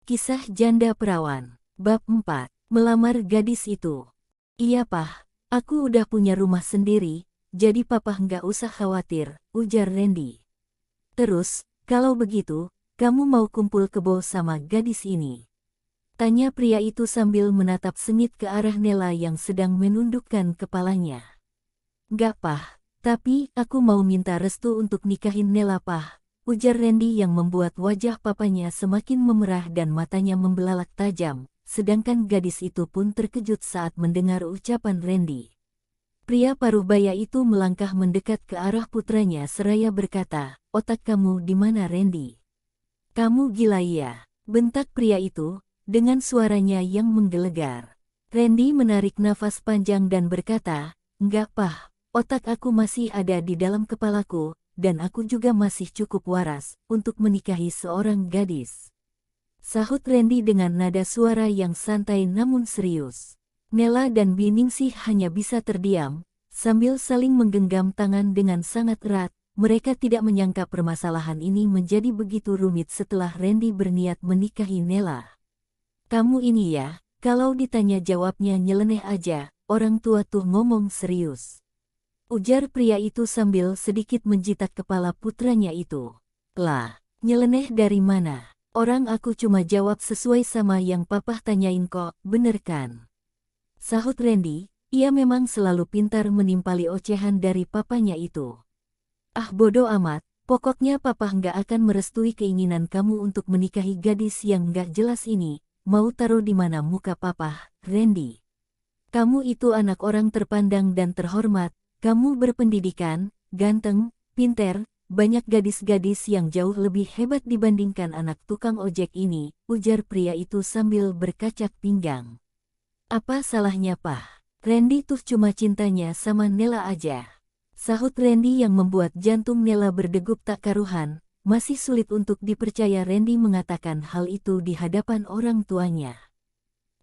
Kisah Janda Perawan, Bab 4, Melamar Gadis Itu. Iya Pah, aku udah punya rumah sendiri, jadi Papa nggak usah khawatir, ujar Randy. Terus, kalau begitu, kamu mau kumpul kebo sama gadis ini? Tanya pria itu sambil menatap sengit ke arah Nela yang sedang menundukkan kepalanya. Nggak Pah, tapi aku mau minta restu untuk nikahin Nela Pah, ujar Randy yang membuat wajah papanya semakin memerah dan matanya membelalak tajam, sedangkan gadis itu pun terkejut saat mendengar ucapan Randy. Pria paruh baya itu melangkah mendekat ke arah putranya seraya berkata, "Otak kamu di mana Randy? Kamu gila ya?" bentak pria itu, dengan suaranya yang menggelegar. Randy menarik nafas panjang dan berkata, "Enggak Pah, otak aku masih ada di dalam kepalaku, dan aku juga masih cukup waras untuk menikahi seorang gadis," sahut Randy dengan nada suara yang santai namun serius. Nela dan Biningsih hanya bisa terdiam, sambil saling menggenggam tangan dengan sangat erat. Mereka tidak menyangka permasalahan ini menjadi begitu rumit setelah Randy berniat menikahi Nela. "Kamu ini ya, kalau ditanya jawabnya nyeleneh aja, orang tua tuh ngomong serius," ujar pria itu sambil sedikit menjitak kepala putranya itu. "Lah, nyeleneh dari mana? Orang aku cuma jawab sesuai sama yang Papa tanyain kok, bener kan?" sahut Randy. Ia memang selalu pintar menimpali ocehan dari papanya itu. "Ah bodoh amat, pokoknya Papa nggak akan merestui keinginan kamu untuk menikahi gadis yang nggak jelas ini. Mau taruh di mana muka Papa, Randy? Kamu itu anak orang terpandang dan terhormat. Kamu berpendidikan, ganteng, pinter, banyak gadis-gadis yang jauh lebih hebat dibandingkan anak tukang ojek ini," ujar pria itu sambil berkacak pinggang. "Apa salahnya Pah? Randy tuh cuma cintanya sama Nela aja," sahut Randy yang membuat jantung Nela berdegup tak karuhan. Masih sulit untuk dipercaya Randy mengatakan hal itu di hadapan orang tuanya.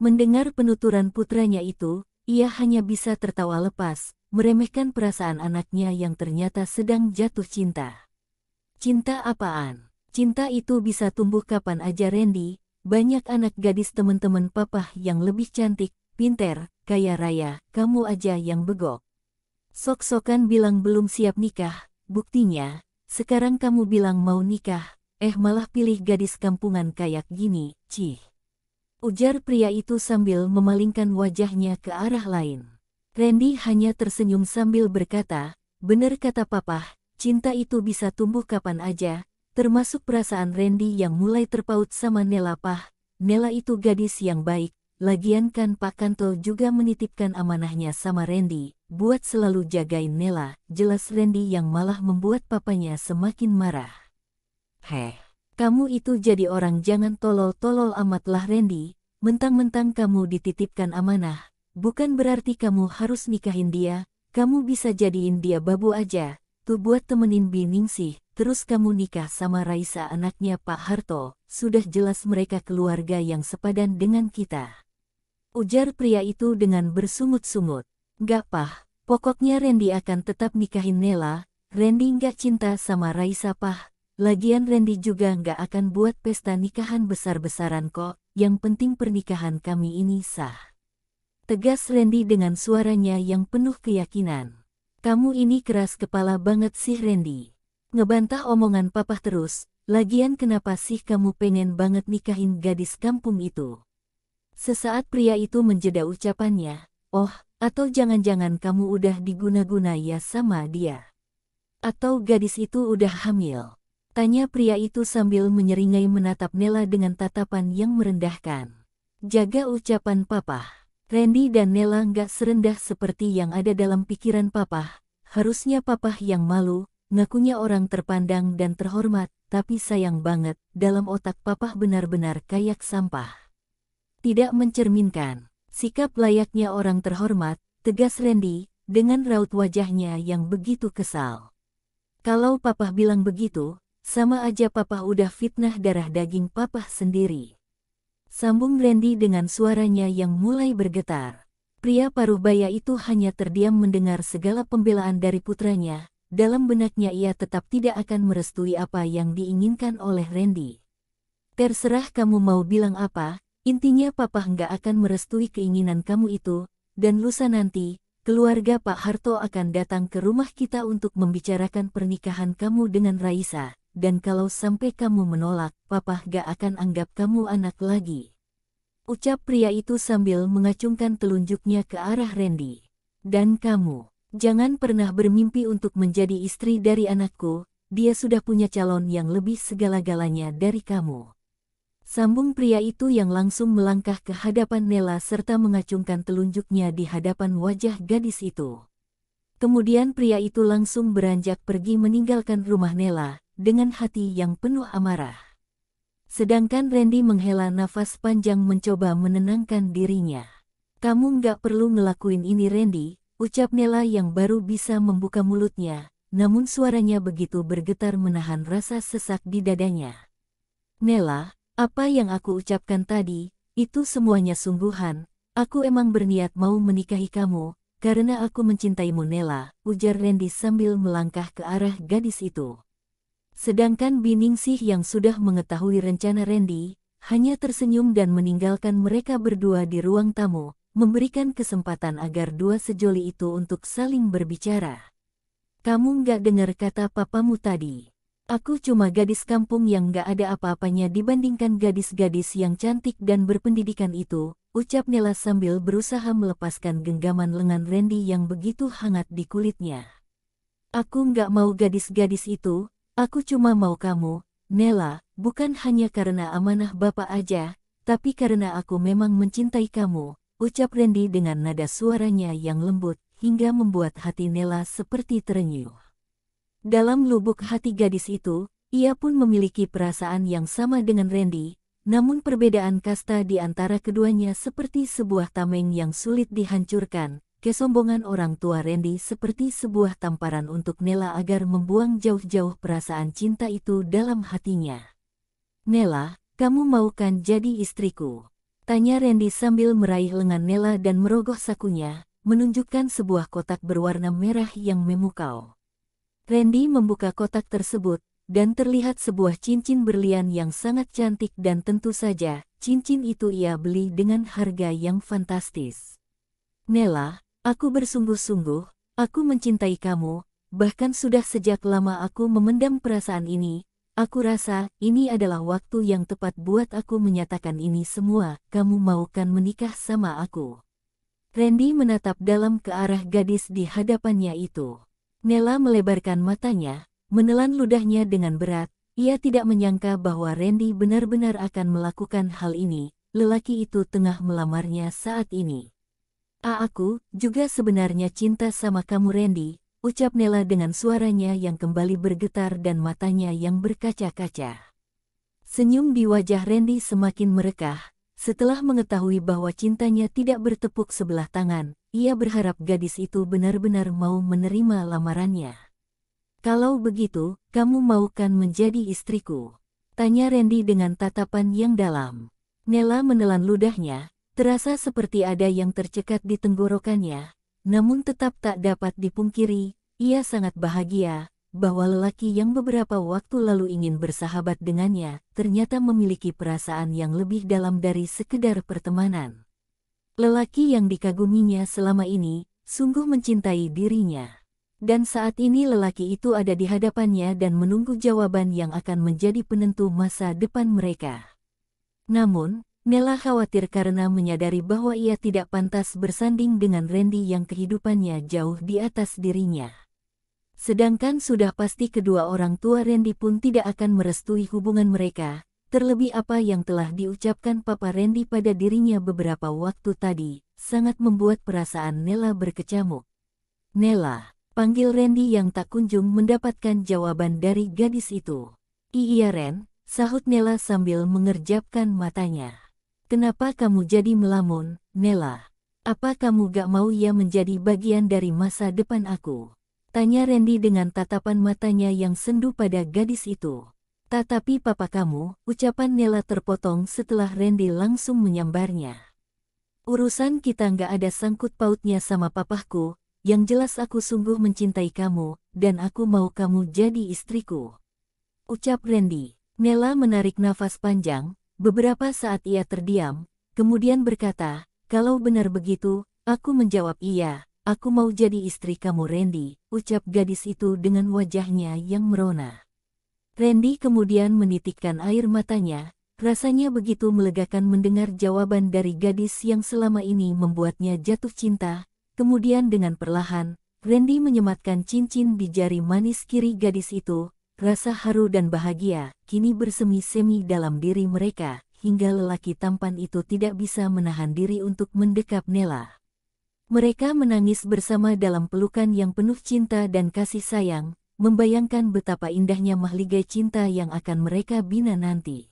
Mendengar penuturan putranya itu, ia hanya bisa tertawa lepas, meremehkan perasaan anaknya yang ternyata sedang jatuh cinta. "Cinta apaan? Cinta itu bisa tumbuh kapan aja Randy. Banyak anak gadis temen-temen Papa yang lebih cantik, pinter, kaya raya, kamu aja yang begok. Sok-sokan bilang belum siap nikah, buktinya, sekarang kamu bilang mau nikah, malah pilih gadis kampungan kayak gini, cih," ujar pria itu sambil memalingkan wajahnya ke arah lain. Randy hanya tersenyum sambil berkata, "Bener kata Papa, cinta itu bisa tumbuh kapan aja," termasuk perasaan Randy yang mulai terpaut sama Nela Pah. Nela itu gadis yang baik, lagian kan Pak Kanto juga menitipkan amanahnya sama Randy, buat selalu jagain Nela. Jelas Randy yang malah membuat papanya semakin marah. "Heh, kamu itu jadi orang jangan tolol-tolol amat lah Randy, mentang-mentang kamu dititipkan amanah, bukan berarti kamu harus nikahin dia, kamu bisa jadiin dia babu aja, tuh buat temenin Biningsih, terus kamu nikah sama Raisa anaknya Pak Harto, sudah jelas mereka keluarga yang sepadan dengan kita," ujar pria itu dengan bersungut-sungut. "Gak Pah, pokoknya Randy akan tetap nikahin Nela, Randy nggak cinta sama Raisa Pah. Lagian Randy juga nggak akan buat pesta nikahan besar-besaran kok, yang penting pernikahan kami ini sah," tegas Randy dengan suaranya yang penuh keyakinan. "Kamu ini keras kepala banget sih Randy. Ngebantah omongan Papa terus, lagian kenapa sih kamu pengen banget nikahin gadis kampung itu?" Sesaat pria itu menjeda ucapannya, "Oh, atau jangan-jangan kamu udah diguna-guna ya sama dia? Atau gadis itu udah hamil?" tanya pria itu sambil menyeringai menatap Nela dengan tatapan yang merendahkan. Jaga ucapan Papa. Randy dan Nela nggak serendah seperti yang ada dalam pikiran Papa. Harusnya Papa yang malu, ngakunya orang terpandang dan terhormat, tapi sayang banget, dalam otak Papa benar-benar kayak sampah. Tidak mencerminkan sikap layaknya orang terhormat, tegas Randy, dengan raut wajahnya yang begitu kesal. "Kalau Papa bilang begitu, sama aja Papa udah fitnah darah daging Papa sendiri," sambung Randy dengan suaranya yang mulai bergetar. Pria paruh-baya itu hanya terdiam mendengar segala pembelaan dari putranya. Dalam benaknya ia tetap tidak akan merestui apa yang diinginkan oleh Randy. Terserah kamu mau bilang apa, intinya papa nggak akan merestui keinginan kamu itu, dan lusa nanti, keluarga Pak Harto akan datang ke rumah kita untuk membicarakan pernikahan kamu dengan Raisa, dan kalau sampai kamu menolak, papa nggak akan anggap kamu anak lagi. Ucap pria itu sambil mengacungkan telunjuknya ke arah Randy. Dan kamu, jangan pernah bermimpi untuk menjadi istri dari anakku, dia sudah punya calon yang lebih segala-galanya dari kamu. Sambung pria itu yang langsung melangkah ke hadapan Nela serta mengacungkan telunjuknya di hadapan wajah gadis itu. Kemudian pria itu langsung beranjak pergi meninggalkan rumah Nela, dengan hati yang penuh amarah. Sedangkan Randy menghela nafas panjang mencoba menenangkan dirinya. Kamu nggak perlu ngelakuin ini Randy, ucap Nela yang baru bisa membuka mulutnya, namun suaranya begitu bergetar menahan rasa sesak di dadanya. Nela, apa yang aku ucapkan tadi, itu semuanya sungguhan, aku emang berniat mau menikahi kamu, karena aku mencintaimu Nela, ujar Randy sambil melangkah ke arah gadis itu. Sedangkan Biningsih yang sudah mengetahui rencana Randy, hanya tersenyum dan meninggalkan mereka berdua di ruang tamu, memberikan kesempatan agar dua sejoli itu untuk saling berbicara. Kamu nggak dengar kata papamu tadi? Aku cuma gadis kampung yang gak ada apa-apanya dibandingkan gadis-gadis yang cantik dan berpendidikan itu, ucap Nela sambil berusaha melepaskan genggaman lengan Randy yang begitu hangat di kulitnya. Aku gak mau gadis-gadis itu, aku cuma mau kamu, Nela, bukan hanya karena amanah bapak aja, tapi karena aku memang mencintai kamu, ucap Randy dengan nada suaranya yang lembut, hingga membuat hati Nela seperti terenyuh. Dalam lubuk hati gadis itu, ia pun memiliki perasaan yang sama dengan Randy, namun perbedaan kasta di antara keduanya seperti sebuah tameng yang sulit dihancurkan. Kesombongan orang tua Randy seperti sebuah tamparan untuk Nela agar membuang jauh-jauh perasaan cinta itu dalam hatinya. Nela, kamu mau kan jadi istriku? Tanya Randy sambil meraih lengan Nela dan merogoh sakunya, menunjukkan sebuah kotak berwarna merah yang memukau. Randy membuka kotak tersebut, dan terlihat sebuah cincin berlian yang sangat cantik dan tentu saja, cincin itu ia beli dengan harga yang fantastis. Nela, aku bersungguh-sungguh, aku mencintai kamu, bahkan sudah sejak lama aku memendam perasaan ini, aku rasa ini adalah waktu yang tepat buat aku menyatakan ini semua, kamu mau kan menikah sama aku? Randy menatap dalam ke arah gadis di hadapannya itu. Nela melebarkan matanya, menelan ludahnya dengan berat, ia tidak menyangka bahwa Randy benar-benar akan melakukan hal ini, lelaki itu tengah melamarnya saat ini. Aku juga sebenarnya cinta sama kamu Randy, ucap Nela dengan suaranya yang kembali bergetar dan matanya yang berkaca-kaca. Senyum di wajah Randy semakin merekah, setelah mengetahui bahwa cintanya tidak bertepuk sebelah tangan. Ia berharap gadis itu benar-benar mau menerima lamarannya. Kalau begitu, kamu mau kan menjadi istriku? Tanya Randy dengan tatapan yang dalam. Nela menelan ludahnya, terasa seperti ada yang tercekat di tenggorokannya, namun tetap tak dapat dipungkiri, ia sangat bahagia, bahwa lelaki yang beberapa waktu lalu ingin bersahabat dengannya, ternyata memiliki perasaan yang lebih dalam dari sekedar pertemanan. Lelaki yang dikaguminya selama ini, sungguh mencintai dirinya. Dan saat ini lelaki itu ada di hadapannya dan menunggu jawaban yang akan menjadi penentu masa depan mereka. Namun, Nela khawatir karena menyadari bahwa ia tidak pantas bersanding dengan Randy yang kehidupannya jauh di atas dirinya. Sedangkan sudah pasti kedua orang tua Randy pun tidak akan merestui hubungan mereka. Terlebih apa yang telah diucapkan Papa Randy pada dirinya beberapa waktu tadi, sangat membuat perasaan Nela berkecamuk. Nela, panggil Randy yang tak kunjung mendapatkan jawaban dari gadis itu. Iya Ren, sahut Nela sambil mengerjapkan matanya. Kenapa kamu jadi melamun, Nela? Apa kamu gak mau ia menjadi bagian dari masa depan aku? Tanya Randy dengan tatapan matanya yang sendu pada gadis itu. Tetapi papa kamu, ucapan Nela terpotong setelah Randy langsung menyambarnya. Urusan kita nggak ada sangkut pautnya sama papahku, yang jelas aku sungguh mencintai kamu, dan aku mau kamu jadi istriku. Ucap Randy. Nela menarik nafas panjang, beberapa saat ia terdiam, kemudian berkata, "Kalau benar begitu, aku menjawab iya, aku mau jadi istri kamu Randy," ucap gadis itu dengan wajahnya yang merona. Randy kemudian menitikkan air matanya, rasanya begitu melegakan mendengar jawaban dari gadis yang selama ini membuatnya jatuh cinta. Kemudian dengan perlahan, Randy menyematkan cincin di jari manis kiri gadis itu. Rasa haru dan bahagia kini bersemi-semi dalam diri mereka, hingga lelaki tampan itu tidak bisa menahan diri untuk mendekap Nela. Mereka menangis bersama dalam pelukan yang penuh cinta dan kasih sayang, membayangkan betapa indahnya mahligai cinta yang akan mereka bina nanti.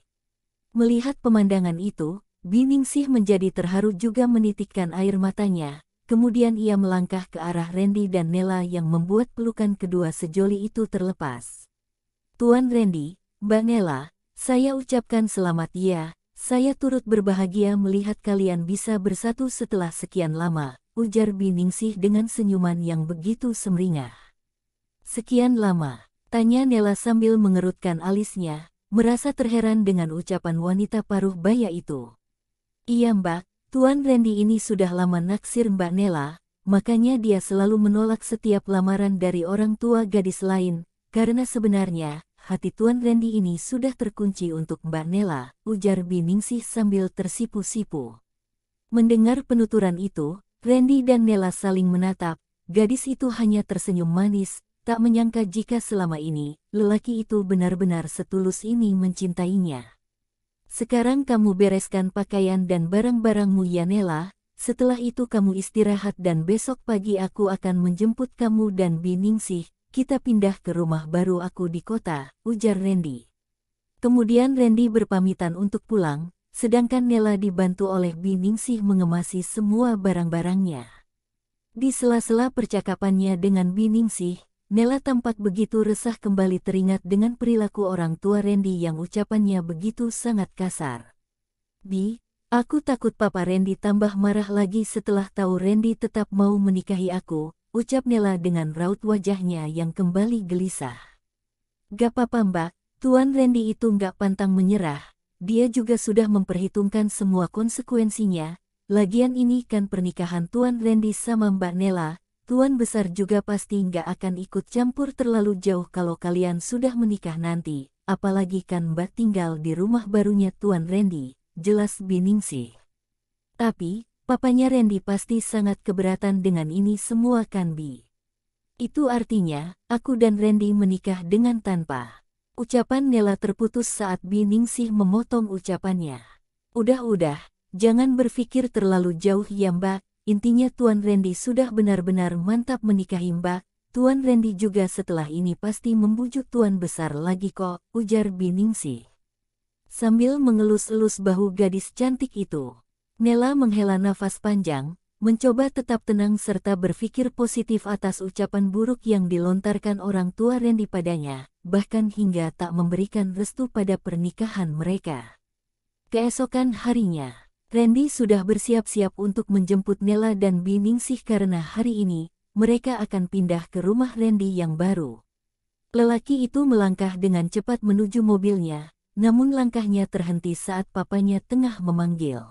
Melihat pemandangan itu, Biningsih menjadi terharu juga menitikkan air matanya, kemudian ia melangkah ke arah Randy dan Nela yang membuat pelukan kedua sejoli itu terlepas. "Tuan Randy, Mbak Nela, saya ucapkan selamat ya, saya turut berbahagia melihat kalian bisa bersatu setelah sekian lama," ujar Biningsih dengan senyuman yang begitu sumringah. "Sekian lama?" tanya Nela sambil mengerutkan alisnya, merasa terheran dengan ucapan wanita paruh baya itu. "Iya Mbak, Tuan Randy ini sudah lama naksir Mbak Nela, makanya dia selalu menolak setiap lamaran dari orang tua gadis lain, karena sebenarnya, hati Tuan Randy ini sudah terkunci untuk Mbak Nela," ujar Biningsih sambil tersipu-sipu. Mendengar penuturan itu, Randy dan Nela saling menatap, gadis itu hanya tersenyum manis, tak menyangka jika selama ini, lelaki itu benar-benar setulus ini mencintainya. "Sekarang kamu bereskan pakaian dan barang-barangmu ya Nela, setelah itu kamu istirahat dan besok pagi aku akan menjemput kamu dan Biningsih, kita pindah ke rumah baru aku di kota," ujar Randy. Kemudian Randy berpamitan untuk pulang, sedangkan Nela dibantu oleh Biningsih mengemasi semua barang-barangnya. Di sela-sela percakapannya dengan Biningsih, Nela tampak begitu resah kembali teringat dengan perilaku orang tua Randy yang ucapannya begitu sangat kasar. "Bi, aku takut Papa Randy tambah marah lagi setelah tahu Randy tetap mau menikahi aku," ucap Nela dengan raut wajahnya yang kembali gelisah. "Gak apa-apa Mbak, Tuan Randy itu gak pantang menyerah, dia juga sudah memperhitungkan semua konsekuensinya, lagian ini kan pernikahan Tuan Randy sama Mbak Nela, Tuan besar juga pasti nggak akan ikut campur terlalu jauh kalau kalian sudah menikah nanti, apalagi kan Mbak tinggal di rumah barunya Tuan Randy," jelas Biningsih. "Tapi, papanya Randy pasti sangat keberatan dengan ini semua kan Bi? Itu artinya, aku dan Randy menikah dengan tanpa..." Ucapan Nela terputus saat Biningsih memotong ucapannya. "Udah, jangan berpikir terlalu jauh ya Mbak. Intinya Tuan Randy sudah benar-benar mantap menikahi Mbak. Tuan Randy juga setelah ini pasti membujuk Tuan besar lagi kok," ujar Biningsih. Sambil mengelus-elus bahu gadis cantik itu, Nela menghela nafas panjang, mencoba tetap tenang serta berpikir positif atas ucapan buruk yang dilontarkan orang tua Randy padanya, bahkan hingga tak memberikan restu pada pernikahan mereka. Keesokan harinya, Randy sudah bersiap-siap untuk menjemput Nela dan Biningsih karena hari ini, mereka akan pindah ke rumah Randy yang baru. Lelaki itu melangkah dengan cepat menuju mobilnya, namun langkahnya terhenti saat papanya tengah memanggil.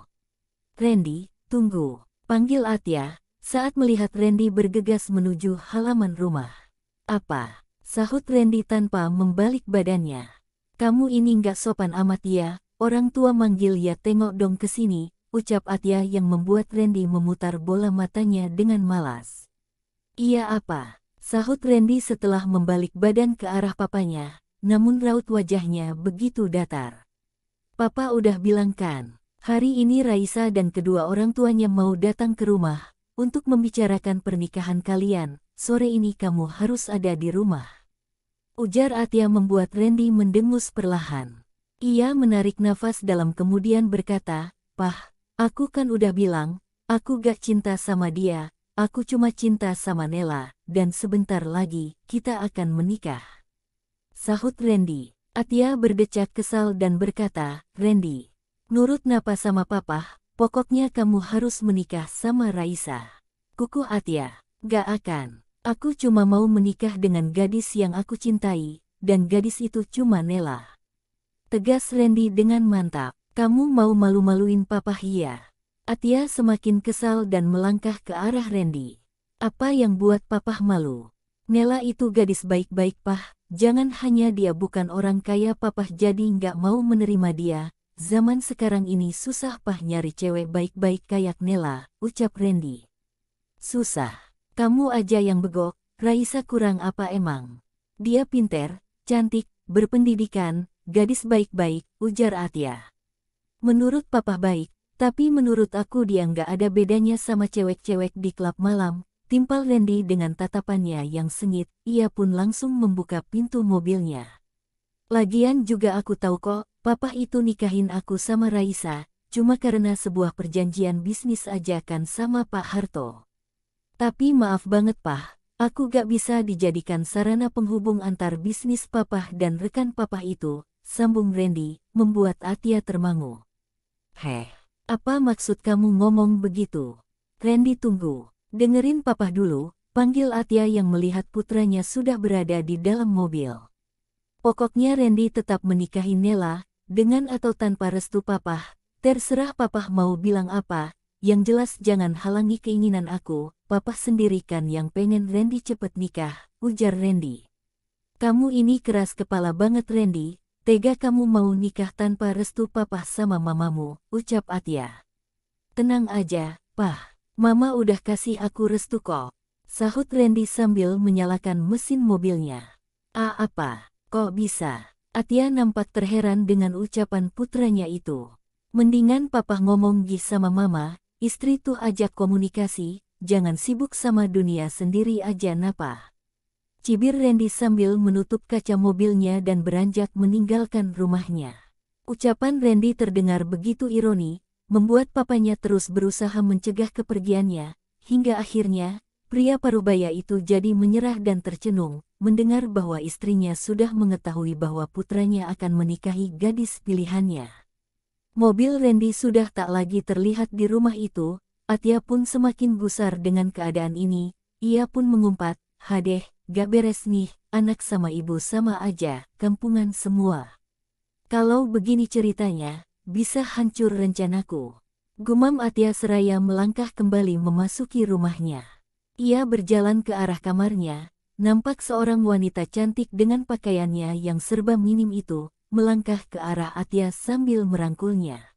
"Randy, tunggu," panggil Atya, saat melihat Randy bergegas menuju halaman rumah. "Apa?" sahut Randy tanpa membalik badannya. "Kamu ini nggak sopan amat ya, orang tua manggil ya tengok dong ke sini," ucap Atya yang membuat Randy memutar bola matanya dengan malas. "Iya apa?" sahut Randy setelah membalik badan ke arah papanya, namun raut wajahnya begitu datar. "Papa udah bilang kan, hari ini Raisa dan kedua orang tuanya mau datang ke rumah, untuk membicarakan pernikahan kalian, sore ini kamu harus ada di rumah," ujar Atya membuat Randy mendengus perlahan. Ia menarik nafas dalam kemudian berkata, "Pah, aku kan udah bilang, aku gak cinta sama dia, aku cuma cinta sama Nela, dan sebentar lagi, kita akan menikah," sahut Randy. Atya berdecak kesal dan berkata, "Randy, nurut napa sama papa, pokoknya kamu harus menikah sama Raisa." "Kukuh Atya, gak akan. Aku cuma mau menikah dengan gadis yang aku cintai, dan gadis itu cuma Nela." Tegas Randy dengan mantap. Kamu mau malu-maluin papa ya? Atia semakin kesal dan melangkah ke arah Randy. Apa yang buat papa malu? Nela itu gadis baik-baik pah. Jangan hanya dia bukan orang kaya papa jadi nggak mau menerima dia. Zaman sekarang ini susah pah nyari cewek baik-baik kayak Nela, ucap Randy. Susah. Kamu aja yang begok, Raisa kurang apa emang? Dia pinter, cantik, berpendidikan, gadis baik-baik, ujar Atia. Menurut papa baik, tapi menurut aku dia nggak ada bedanya sama cewek-cewek di klub malam, timpal Randy dengan tatapannya yang sengit, ia pun langsung membuka pintu mobilnya. Lagian juga aku tahu kok, papa itu nikahin aku sama Raisa, cuma karena sebuah perjanjian bisnis aja kan sama Pak Harto. Tapi maaf banget pah, aku gak bisa dijadikan sarana penghubung antar bisnis papa dan rekan papa itu, sambung Randy, membuat Atia termangu. Heh, apa maksud kamu ngomong begitu? Randy tunggu, dengerin papa dulu, panggil Atia yang melihat putranya sudah berada di dalam mobil. Pokoknya Randy tetap menikahi Nela, dengan atau tanpa restu papa, terserah papa mau bilang apa, yang jelas jangan halangi keinginan aku, papa sendiri kan yang pengen Randy cepet nikah, ujar Randy. Kamu ini keras kepala banget Randy. Tega kamu mau nikah tanpa restu papa sama mamamu, ucap Atia. Tenang aja, pah. Mama udah kasih aku restu kok. Sahut Randy sambil menyalakan mesin mobilnya. Apa? Kok bisa? Atia nampak terheran dengan ucapan putranya itu. Mendingan papa ngomong sama mama, istri tuh ajak komunikasi, jangan sibuk sama dunia sendiri aja napa. Cibir Randy sambil menutup kaca mobilnya dan beranjak meninggalkan rumahnya. Ucapan Randy terdengar begitu ironi, membuat papanya terus berusaha mencegah kepergiannya, hingga akhirnya, pria parubaya itu jadi menyerah dan tercenung, mendengar bahwa istrinya sudah mengetahui bahwa putranya akan menikahi gadis pilihannya. Mobil Randy sudah tak lagi terlihat di rumah itu, Atia pun semakin gusar dengan keadaan ini, ia pun mengumpat, hadeh, gak beres nih, anak sama ibu sama aja, kampungan semua. Kalau begini ceritanya, bisa hancur rencanaku. Gumam Atia seraya melangkah kembali memasuki rumahnya. Ia berjalan ke arah kamarnya, nampak seorang wanita cantik dengan pakaiannya yang serba minim itu, melangkah ke arah Atia sambil merangkulnya.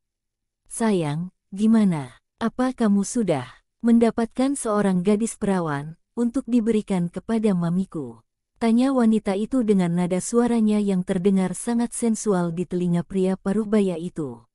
Sayang, gimana? Apa kamu sudah mendapatkan seorang gadis perawan untuk diberikan kepada mamiku? Tanya wanita itu dengan nada suaranya yang terdengar sangat sensual di telinga pria parubaya itu.